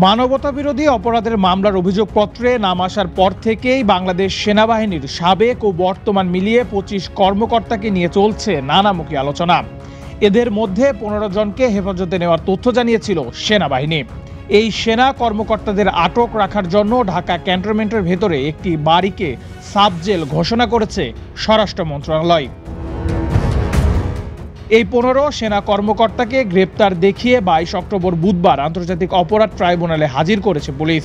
মানবতাবিরোধী অপরাধের মামলার অভিযোগপত্রে নাম আসার পর থেকেই বাংলাদেশ সেনাবাহিনীর সাবেক ও বর্তমান মিলিয়ে ২৫ কর্মকর্তাকে নিয়ে চলছে নানামুখী আলোচনা। এদের মধ্যে ১৫ জনকে হেফাজতে নেওয়ার তথ্য জানিয়েছিল সেনাবাহিনী। এই সেনা কর্মকর্তাদের আটক রাখার জন্য ঢাকা ক্যান্টনমেন্টের ভেতরে একটি বাড়িকে সাবজেল ঘোষণা করেছে স্বরাষ্ট্র মন্ত্রণালয়। এই ১৫ সেনা কর্মকর্তাকে গ্রেপ্তার দেখিয়ে ২২ অক্টোবর বুধবার আন্তর্জাতিক অপরাধ ট্রাইব্যুনালে হাজির করেছে পুলিশ।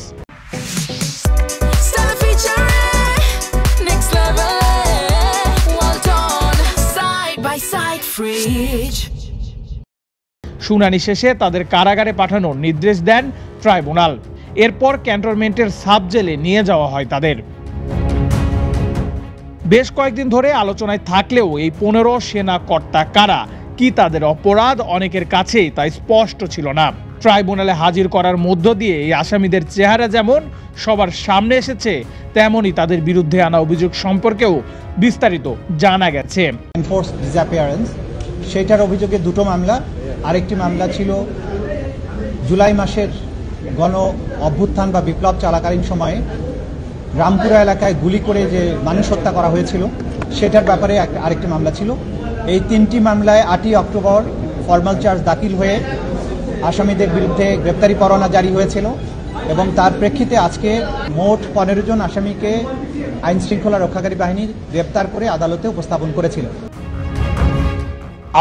শুনানি শেষে তাদের কারাগারে পাঠানোর নির্দেশ দেন ট্রাইব্যুনাল। এরপর ক্যান্টনমেন্টের সাব জেলে নিয়ে যাওয়া হয় তাদের। বেশ কয়েকদিন ধরে আলোচনায় থাকলেও এই ১৫ সেনা কর্তা কারা, কি তাদের অপরাধ, অনেকের কাছেই তা স্পষ্ট ছিল না। ট্রাইব্যুনালে হাজির করার মধ্য দিয়ে এই আসামিদের চেহারা যেমন সবার সামনে এসেছে, তেমনই তাদের বিরুদ্ধে আনা অভিযোগ সম্পর্কেও বিস্তারিত জানা গেছে। এনফোর্সড ডিসঅ্যাপিয়ারেন্স, সেটার অভিযোগে দুটো মামলা। আরেকটি মামলা ছিল জুলাই মাসের গণ অভ্যুত্থান বা বিপ্লব চলাকালীন সময়ে রামপুরা এলাকায় গুলি করে যে মানুষ হত্যা করা হয়েছিল, সেটার ব্যাপারে আরেকটি মামলা ছিল। এই তিনটি মামলায় ৮ই অক্টোবর ফরমাল চার্জ দাখিল হয়ে আসামিদের বিরুদ্ধে গ্রেপ্তারি পরোয়ানা জারি হয়েছিল এবং তার প্রেক্ষিতে আজকে মোট ১৫ জন আসামিকে আইন শৃঙ্খলা রক্ষাকারী বাহিনী গ্রেপ্তার করে আদালতে উপস্থাপন করেছিল।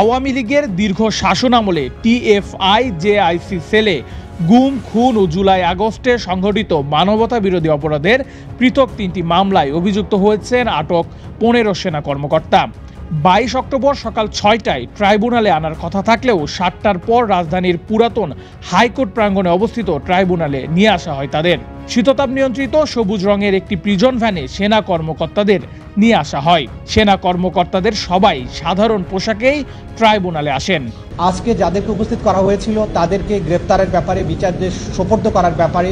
আওয়ামী লীগের দীর্ঘ শাসন আমলে টিএফআই জেআইসি সেলে গুম, খুন ও জুলাই আগস্টে সংঘটিত মানবতা বিরোধী অপরাধের পৃথক ৩টি মামলায় অভিযুক্ত হয়েছেন আটক ১৫ সেনা কর্মকর্তা। ২২ অক্টোবর সকাল ৬টায় ট্রাইব্যুনালে আনার কথা থাকলেও ৭টার পর রাজধানীর পুরাতন হাইকোর্ট প্রাঙ্গণে অবস্থিত ট্রাইব্যুনালে নিয়ে আসা হয় তাদের। শীততাপ নিয়ন্ত্রিত সবুজ রঙের একটি প্রিজন ভ্যানে সেনা কর্মকর্তাদের নিয়ে আসা হয়। সেনা কর্মকর্তাদের সবাই সাধারণ পোশাকেই ট্রাইব্যুনালে আসেন। আজকে যাদেরকে উপস্থিত করা হয়েছিল তাদেরকে গ্রেপ্তারের ব্যাপারে, বিচারদের সোপর্দ করার ব্যাপারে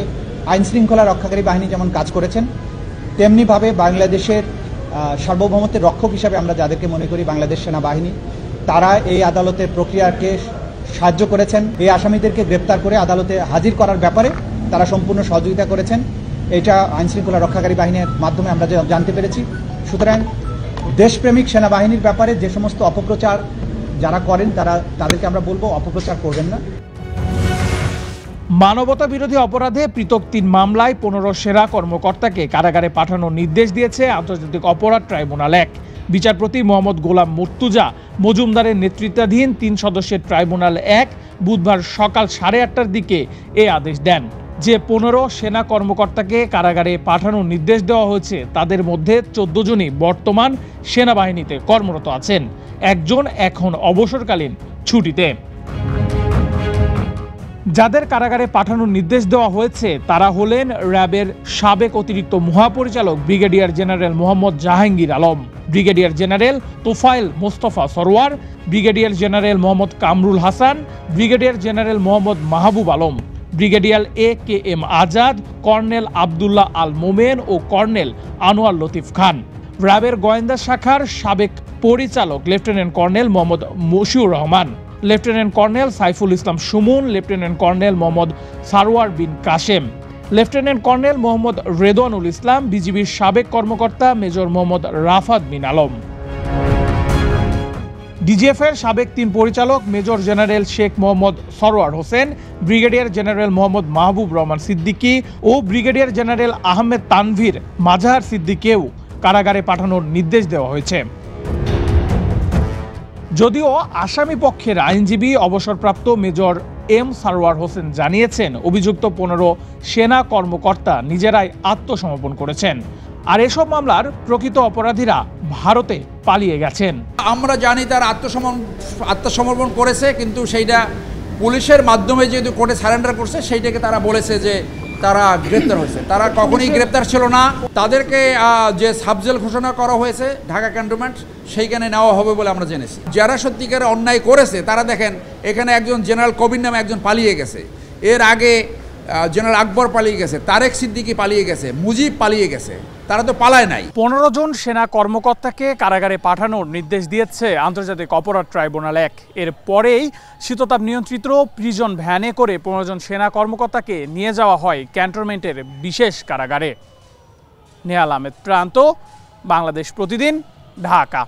আইন শৃঙ্খলা রক্ষাকারী বাহিনী যেমন কাজ করেছেন, তেমনিভাবে বাংলাদেশের সার্বভৌমত্বের রক্ষক হিসাবে আমরা যাদেরকে মনে করি বাংলাদেশ সেনাবাহিনী, তারা এই আদালতের প্রক্রিয়াকে সাহায্য করেছেন। এই আসামিদেরকে গ্রেপ্তার করে আদালতে হাজির করার ব্যাপারে তারা সম্পূর্ণ সহযোগিতা করেছেন। এটা আইন শৃঙ্খলা রক্ষাকারী বাহিনীর মাধ্যমে আমরা জানতে পেরেছি। সুতরাং দেশপ্রেমিক সেনাবাহিনীর ব্যাপারে যে সমস্ত অপপ্রচার যারা করেন তাদেরকে আমরা বলবো অপপ্রচার করবেন না। মানবতা বিরোধী অপরাধে পৃথক ৩ মামলায় ১৫ সেনা কর্মকর্তাকে কারাগারে পাঠানোর নির্দেশ দিয়েছে আন্তর্জাতিক অপরাধ ট্রাইব্যুনাল ১। বিচারপতি মোহাম্মদ গোলাম মুর্তুজা মজুমদারের নেতৃত্বাধীন ৩ সদস্যের ট্রাইব্যুনাল ১ বুধবার সকাল ৮:৩০টার দিকে এ আদেশ দেন। যে ১৫ সেনা কর্মকর্তাকে কারাগারে পাঠানোর নির্দেশ দেওয়া হয়েছে তাদের মধ্যে ১৪ জনই বর্তমান সেনাবাহিনীতে কর্মরত আছেন, একজন এখন অবসরকালীন ছুটিতে। যাদের কারাগারে পাঠানোর নির্দেশ দেওয়া হয়েছে তারা হলেন র্যাবের সাবেক অতিরিক্ত মহাপরিচালক brigadier general Mohammad Jahangir Alam, brigadier general Tofayel Mostafa Sarwar, brigadier general Mohammad Kamrul Hasan, brigadier general Mohammad Mahbub Alam, brigadier AKM. Azad, colonel Abdullah Al Momen ও কর্নেল আনোয়ার লতিফ খান। র্যাবের গোয়েন্দা শাখার সাবেক পরিচালক lieutenant colonel Mohammad Mashiur Rahman, lieutenant colonel Saiful Islam Sumon, lieutenant colonel Mohammad Sarwar bin Kashem, lieutenant colonel Mohammad Redwanul Islam, বিজিবির সাবেক কর্মকর্তা মেজর মোহাম্মদ রাফাত বিন আলম, ডিজিএফের সাবেক ৩ পরিচালক major general Sheikh Mohammad Sarwar Hossain, brigadier general Mohammad Mahbub Rahman Siddiqui ও ব্রিগেডিয়ার জেনারেল আহমেদ তানভীর মাজাহার সিদ্দিকীকেও কারাগারে পাঠানোর নির্দেশ দেওয়া হয়েছে। যদিও আসামি পক্ষের আইনজীবী অবসরপ্রাপ্ত মেজর এম সারোয়ার হোসেন জানিয়েছেন অভিযুক্ত ১৫ সেনা কর্মকর্তা নিজেরাই আত্মসমর্পণ করেছেন, আর এসব মামলার প্রকৃত অপরাধীরা ভারতে পালিয়ে গেছেন। আমরা জানি তারা আত্মসমর্পণ করেছে, কিন্তু সেইটা পুলিশের মাধ্যমে যেহেতু কোর্টে সারেন্ডার করছে সেইটাকে তারা বলেছে যে তারা গ্রেপ্তার হয়েছে। তারা কখনোই গ্রেপ্তার ছিল না। তাদেরকে যে সাবজেল ঘোষণা করা হয়েছে ঢাকা ক্যান্টনমেন্ট, সেইখানে নেওয়া হবে বলে আমরা জেনেছি। যারা সত্যিকার অন্যায় করেছে তারা দেখেন, এখানে একজন জেনারেল কবির নামে একজন পালিয়ে গেছে। এর আগে জেনারেল আকবর পালিয়ে গেছে, তারেক সিদ্দিকী পালিয়ে গেছে, মুজিব পালিয়ে গেছে, তারা তো পালায় নাই। 15 জন সেনা কর্মকর্তাকে কারাগারে পাঠানোর নির্দেশ দিয়েছে আন্তর্জাতিক অপরাধ ট্রাইব্যুনাল 1। এর পরেই শীততাপ নিয়ন্ত্রিত প্রিজন ভ্যানে করে 15 জন সেনা কর্মকর্তাকে নিয়ে যাওয়া হয় ক্যান্টনমেন্টের বিশেষ কারাগারে। নেহাল আহমেদ প্রান্ত, বাংলাদেশ প্রতিদিন, ঢাকা।